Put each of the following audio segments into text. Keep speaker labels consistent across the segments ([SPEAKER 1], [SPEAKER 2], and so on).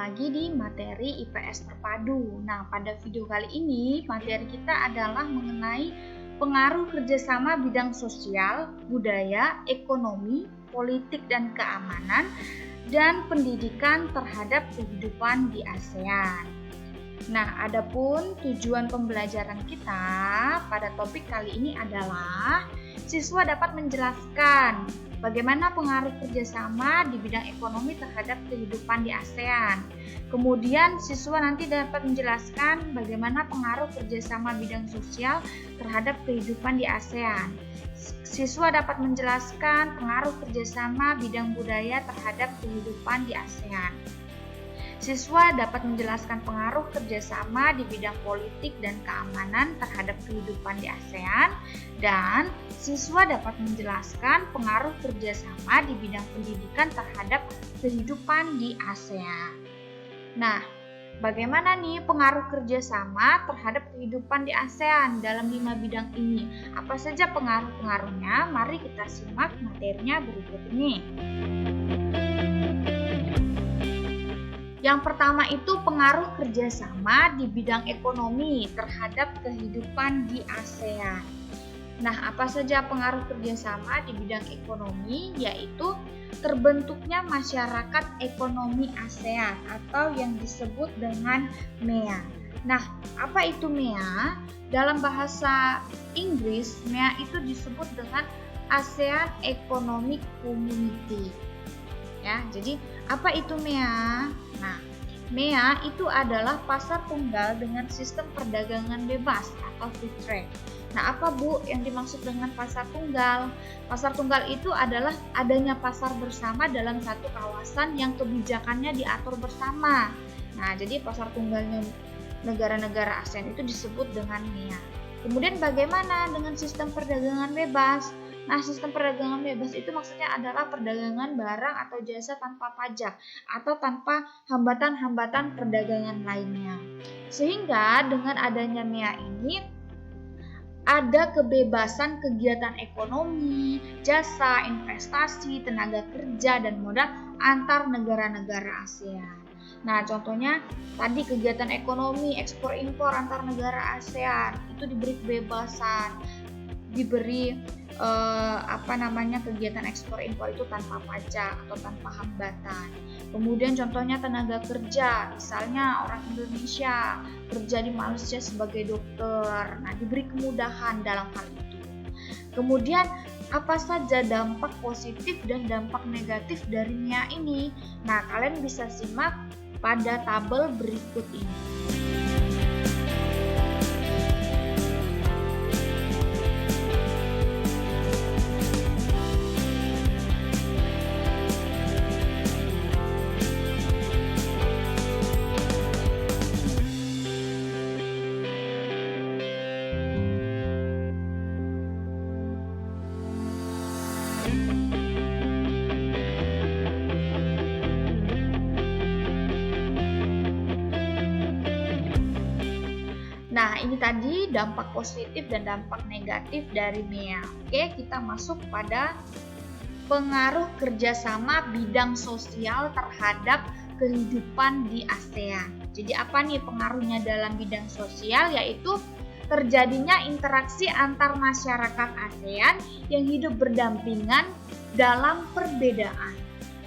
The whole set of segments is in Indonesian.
[SPEAKER 1] lagi di materi IPS Terpadu. Nah, pada video kali ini materi kita adalah mengenai pengaruh kerjasama bidang sosial, budaya, ekonomi, politik dan keamanan, dan pendidikan terhadap kehidupan di ASEAN. Nah, adapun tujuan pembelajaran kita pada topik kali ini adalah siswa dapat menjelaskan bagaimana pengaruh kerjasama di bidang ekonomi terhadap kehidupan di ASEAN. Kemudian siswa nanti dapat menjelaskan bagaimana pengaruh kerjasama bidang sosial terhadap kehidupan di ASEAN. Siswa dapat menjelaskan pengaruh kerjasama bidang budaya terhadap kehidupan di ASEAN. Siswa dapat menjelaskan pengaruh kerjasama di bidang politik dan keamanan terhadap kehidupan di ASEAN, dan siswa dapat menjelaskan pengaruh kerjasama di bidang pendidikan terhadap kehidupan di ASEAN. Nah, bagaimana nih pengaruh kerjasama terhadap kehidupan di ASEAN dalam 5 bidang ini? Apa saja pengaruh-pengaruhnya? Mari kita simak materinya berikut ini. Yang pertama itu pengaruh kerjasama di bidang ekonomi terhadap kehidupan di ASEAN. Nah, apa saja pengaruh kerjasama di bidang ekonomi? Yaitu terbentuknya masyarakat ekonomi ASEAN atau yang disebut dengan MEA. Nah, apa itu MEA? Dalam bahasa Inggris, MEA itu disebut dengan ASEAN Economic Community. Ya, jadi apa itu MEA? Nah, MEA itu adalah pasar tunggal dengan sistem perdagangan bebas atau free trade. Nah, apa Bu yang dimaksud dengan pasar tunggal? Pasar tunggal itu adalah adanya pasar bersama dalam satu kawasan yang kebijakannya diatur bersama. Nah, jadi pasar tunggalnya negara-negara ASEAN itu disebut dengan MEA. Kemudian bagaimana dengan sistem perdagangan bebas? Nah, sistem perdagangan bebas itu maksudnya adalah perdagangan barang atau jasa tanpa pajak atau tanpa hambatan-hambatan perdagangan lainnya. Sehingga dengan adanya MEA ini ada kebebasan kegiatan ekonomi, jasa, investasi, tenaga kerja, dan modal antar negara-negara ASEAN. Nah, contohnya tadi kegiatan ekonomi, ekspor impor antar negara ASEAN itu diberi kebebasan, diberi kegiatan ekspor impor itu tanpa pajak atau tanpa hambatan. Kemudian contohnya tenaga kerja, misalnya orang Indonesia kerja di Malaysia sebagai dokter, nah diberi kemudahan dalam hal itu. Kemudian apa saja dampak positif dan dampak negatif dari MEA ini? Nah, kalian bisa simak pada tabel berikut ini. Nah, ini tadi dampak positif dan dampak negatif dari MEA. Oke, kita masuk pada pengaruh kerjasama bidang sosial terhadap kehidupan di ASEAN. Jadi apa nih pengaruhnya dalam bidang sosial? Yaitu terjadinya interaksi antar masyarakat ASEAN yang hidup berdampingan dalam perbedaan.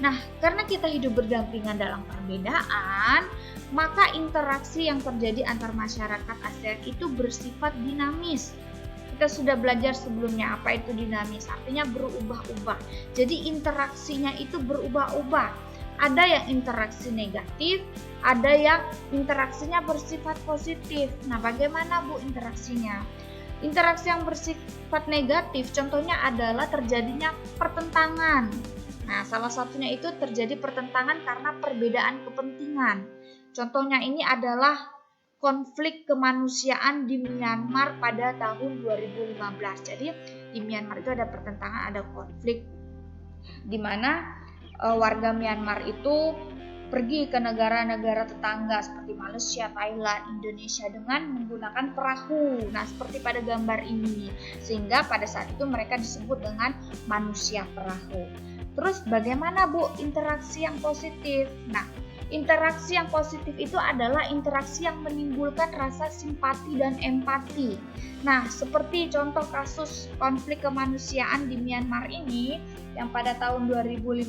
[SPEAKER 1] Nah, karena kita hidup berdampingan dalam perbedaan, maka interaksi yang terjadi antar masyarakat ASEAN itu bersifat dinamis. Kita sudah belajar sebelumnya apa itu dinamis, artinya berubah-ubah. Jadi interaksinya itu berubah-ubah. Ada yang interaksi negatif, ada yang interaksinya bersifat positif. Nah, bagaimana Bu interaksinya? Interaksi yang bersifat negatif contohnya adalah terjadinya pertentangan. Nah, salah satunya itu terjadi pertentangan karena perbedaan kepentingan. Contohnya ini adalah konflik kemanusiaan di Myanmar pada tahun 2015. Jadi di Myanmar itu ada pertentangan, ada konflik di mana warga Myanmar itu pergi ke negara-negara tetangga seperti Malaysia, Thailand, Indonesia dengan menggunakan perahu. Nah, seperti pada gambar ini. Sehingga pada saat itu mereka disebut dengan manusia perahu. Terus bagaimana Bu interaksi yang positif? Nah, Interaksi yang positif itu adalah interaksi yang menimbulkan rasa simpati dan empati. Nah, seperti contoh kasus konflik kemanusiaan di Myanmar ini, yang pada tahun 2015,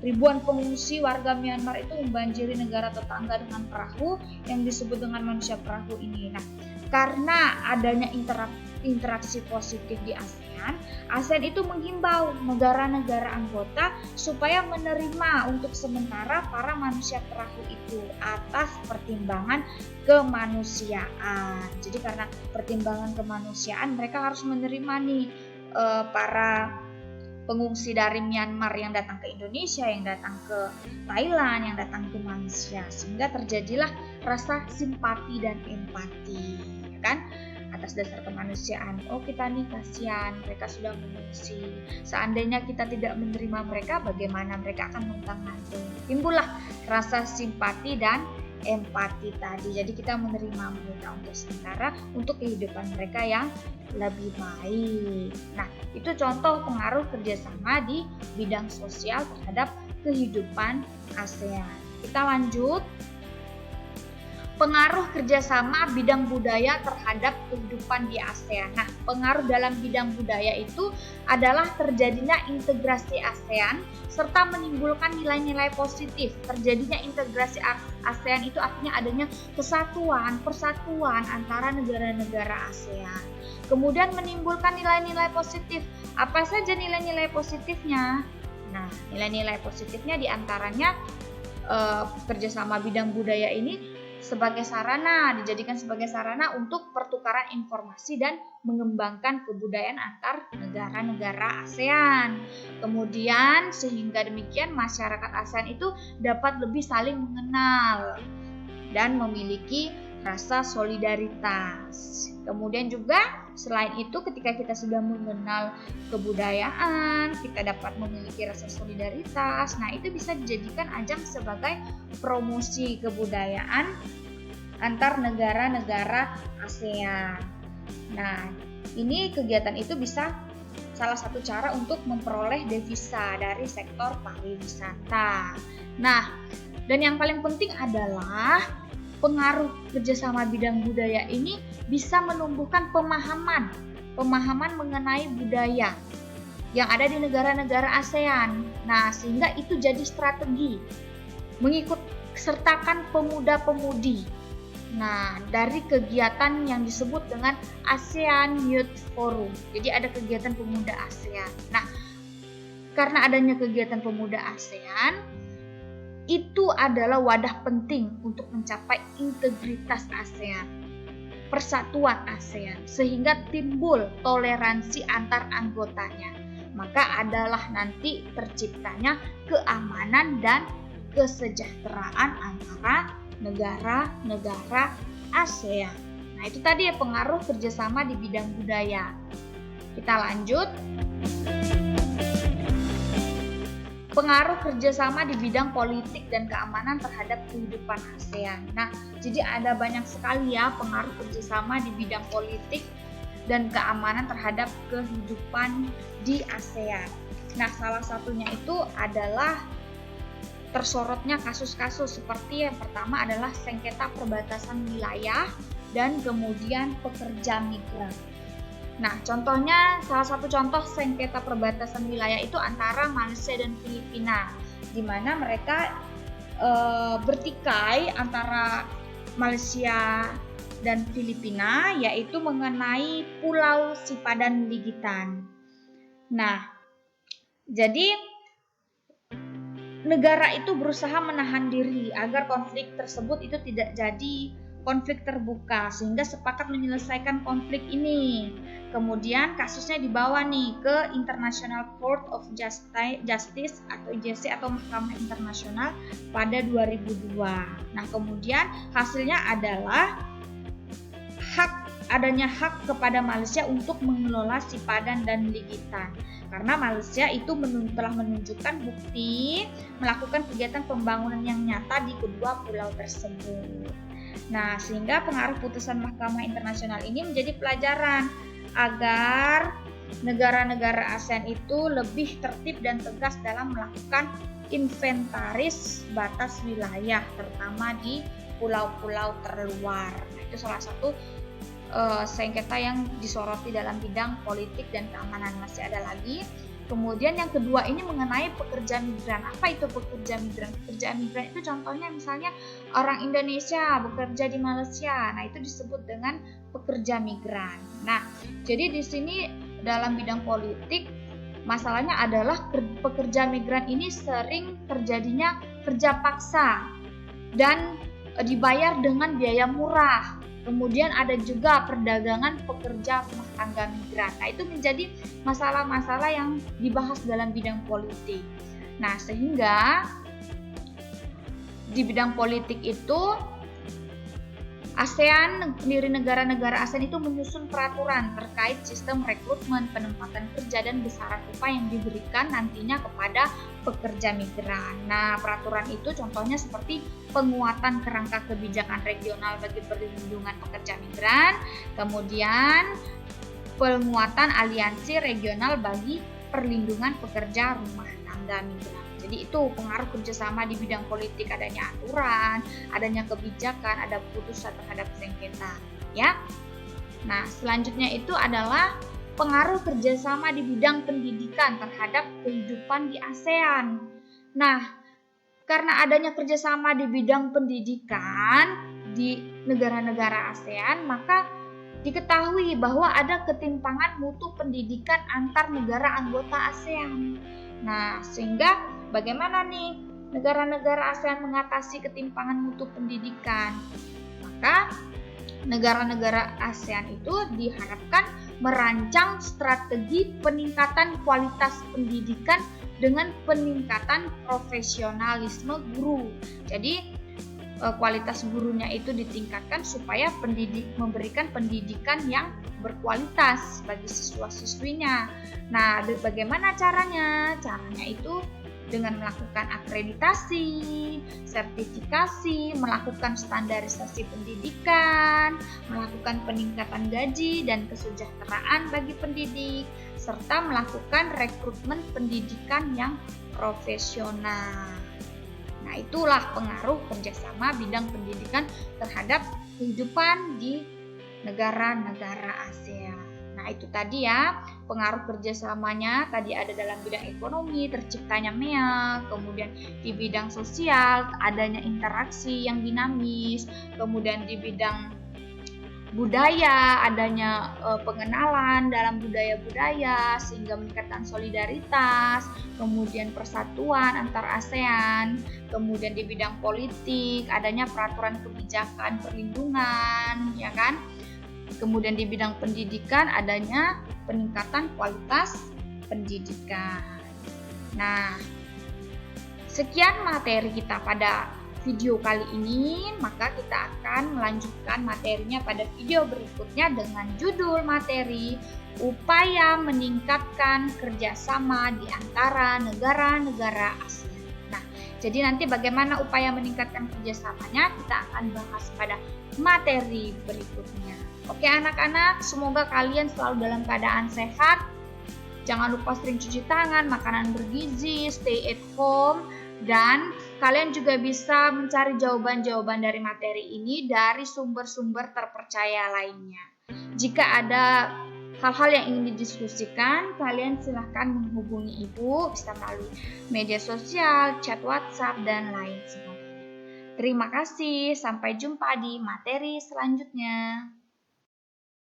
[SPEAKER 1] ribuan pengungsi warga Myanmar itu membanjiri negara tetangga dengan perahu yang disebut dengan manusia perahu ini. Nah, karena adanya interaksi positif di ASEAN itu menghimbau negara-negara anggota supaya menerima untuk sementara para manusia perahu itu atas pertimbangan kemanusiaan. Jadi karena pertimbangan kemanusiaan, mereka harus menerima nih para pengungsi dari Myanmar yang datang ke Indonesia, yang datang ke Thailand, yang datang ke Malaysia, sehingga terjadilah rasa simpati dan empati, kan? Atas dasar kemanusiaan. Oh, kita nih kasihan, mereka sudah mengungsi. Seandainya kita tidak menerima mereka, bagaimana mereka akan luntang-lantung. Timbullah rasa simpati dan empati tadi. Jadi kita menerima mereka untuk sementara, untuk kehidupan mereka yang lebih baik. Nah, itu contoh pengaruh kerjasama di bidang sosial terhadap kehidupan ASEAN. Kita lanjut. Pengaruh kerjasama bidang budaya terhadap kehidupan di ASEAN. Nah, pengaruh dalam bidang budaya itu adalah terjadinya integrasi ASEAN serta menimbulkan nilai-nilai positif. Terjadinya integrasi ASEAN itu artinya adanya kesatuan, persatuan antara negara-negara ASEAN. Kemudian menimbulkan nilai-nilai positif. Apa saja nilai-nilai positifnya? Nah, nilai-nilai positifnya diantaranya kerjasama bidang budaya ini dijadikan sebagai sarana untuk pertukaran informasi dan mengembangkan kebudayaan antar negara-negara ASEAN. Kemudian sehingga demikian masyarakat ASEAN itu dapat lebih saling mengenal dan memiliki rasa solidaritas. Kemudian juga selain itu ketika kita sudah mengenal kebudayaan, kita dapat memiliki rasa solidaritas. Nah, itu bisa dijadikan ajang sebagai promosi kebudayaan antar negara-negara ASEAN. Nah, ini kegiatan itu bisa salah satu cara untuk memperoleh devisa dari sektor pariwisata. Nah, dan yang paling penting adalah pengaruh kerjasama bidang budaya ini bisa menumbuhkan pemahaman mengenai budaya yang ada di negara-negara ASEAN. Nah, sehingga itu jadi strategi mengikut sertakan pemuda-pemudi. Nah, dari kegiatan yang disebut dengan ASEAN Youth Forum. Jadi ada kegiatan pemuda ASEAN. Nah, karena adanya kegiatan pemuda ASEAN, itu adalah wadah penting untuk mencapai integritas ASEAN, persatuan ASEAN, sehingga timbul toleransi antar anggotanya. Maka adalah nanti terciptanya keamanan dan kesejahteraan antara negara-negara ASEAN. Nah, itu tadi ya pengaruh kerjasama di bidang budaya. Kita lanjut. Pengaruh kerjasama di bidang politik dan keamanan terhadap kehidupan ASEAN. Nah, jadi ada banyak sekali ya pengaruh kerjasama di bidang politik dan keamanan terhadap kehidupan di ASEAN. Nah, salah satunya itu adalah tersorotnya kasus-kasus seperti yang pertama adalah sengketa perbatasan wilayah dan kemudian pekerja migran. Nah, contohnya salah satu contoh sengketa perbatasan wilayah itu antara Malaysia dan Filipina, di mana mereka bertikai antara Malaysia dan Filipina, yaitu mengenai Pulau Sipadan Ligitan. Nah, jadi negara itu berusaha menahan diri agar konflik tersebut itu tidak jadi konflik terbuka, sehingga sepakat menyelesaikan konflik ini. Kemudian kasusnya dibawa nih ke International Court of Justice atau ICJ atau Mahkamah Internasional pada 2002. Nah, kemudian hasilnya adalah adanya hak kepada Malaysia untuk mengelola Sipadan dan Ligitan. Karena Malaysia itu telah menunjukkan bukti melakukan kegiatan pembangunan yang nyata di kedua pulau tersebut. Nah, sehingga pengaruh putusan Mahkamah Internasional ini menjadi pelajaran agar negara-negara ASEAN itu lebih tertib dan tegas dalam melakukan inventaris batas wilayah, terutama di pulau-pulau terluar. Nah, itu salah satu sengketa yang disoroti dalam bidang politik dan keamanan. Masih ada lagi. Kemudian yang kedua ini mengenai pekerja migran. Apa itu pekerja migran? Pekerja migran itu contohnya misalnya orang Indonesia bekerja di Malaysia. Nah, itu disebut dengan pekerja migran. Nah, jadi di sini dalam bidang politik masalahnya adalah pekerja migran ini sering terjadinya kerja paksa dan dibayar dengan biaya murah. Kemudian ada juga perdagangan pekerja rumah tangga migran. Nah, itu menjadi masalah-masalah yang dibahas dalam bidang politik. Nah, sehingga di bidang politik itu ASEAN, pendiri negara-negara ASEAN itu menyusun peraturan terkait sistem rekrutmen, penempatan kerja, dan besaran upah yang diberikan nantinya kepada pekerja migran. Nah, peraturan itu contohnya seperti penguatan kerangka kebijakan regional bagi perlindungan pekerja migran, kemudian penguatan aliansi regional bagi perlindungan pekerja rumah tangga migran. Jadi itu pengaruh kerjasama di bidang politik, adanya aturan, adanya kebijakan, ada putusan terhadap sengketa, ya. Nah, selanjutnya itu adalah pengaruh kerjasama di bidang pendidikan terhadap kehidupan di ASEAN. Nah, karena adanya kerjasama di bidang pendidikan di negara-negara ASEAN, maka diketahui bahwa ada ketimpangan mutu pendidikan antar negara anggota ASEAN. Nah, sehingga bagaimana nih negara-negara ASEAN mengatasi ketimpangan mutu pendidikan? Maka negara-negara ASEAN itu diharapkan merancang strategi peningkatan kualitas pendidikan dengan peningkatan profesionalisme guru. Jadi kualitas gurunya itu ditingkatkan supaya memberikan pendidikan yang berkualitas bagi siswa-siswinya. Nah, bagaimana caranya? Caranya itu dengan melakukan akreditasi, sertifikasi, melakukan standarisasi pendidikan, melakukan peningkatan gaji dan kesejahteraan bagi pendidik, serta melakukan rekrutmen pendidikan yang profesional. Nah, itulah pengaruh kerjasama bidang pendidikan terhadap kehidupan di negara-negara ASEAN. Nah, itu tadi ya pengaruh kerjasamanya. Tadi ada dalam bidang ekonomi, terciptanya MEA, kemudian di bidang sosial, adanya interaksi yang dinamis, kemudian di bidang budaya, adanya pengenalan dalam budaya-budaya sehingga meningkatkan solidaritas, kemudian persatuan antar ASEAN, kemudian di bidang politik adanya peraturan kebijakan perlindungan, ya kan? Kemudian di bidang pendidikan adanya peningkatan kualitas pendidikan. Nah, sekian materi kita pada video kali ini, maka kita akan melanjutkan materinya pada video berikutnya dengan judul materi upaya meningkatkan kerjasama di antara negara-negara ASEAN. Nah, jadi nanti bagaimana upaya meningkatkan kerjasamanya kita akan bahas pada materi berikutnya. Oke anak-anak, semoga kalian selalu dalam keadaan sehat. Jangan lupa sering cuci tangan, makanan bergizi, stay at home, dan kalian juga bisa mencari jawaban-jawaban dari materi ini dari sumber-sumber terpercaya lainnya. Jika ada hal-hal yang ingin didiskusikan, kalian silahkan menghubungi Ibu, bisa melalui media sosial, chat WhatsApp, dan lain sebagainya. Terima kasih, sampai jumpa di materi selanjutnya.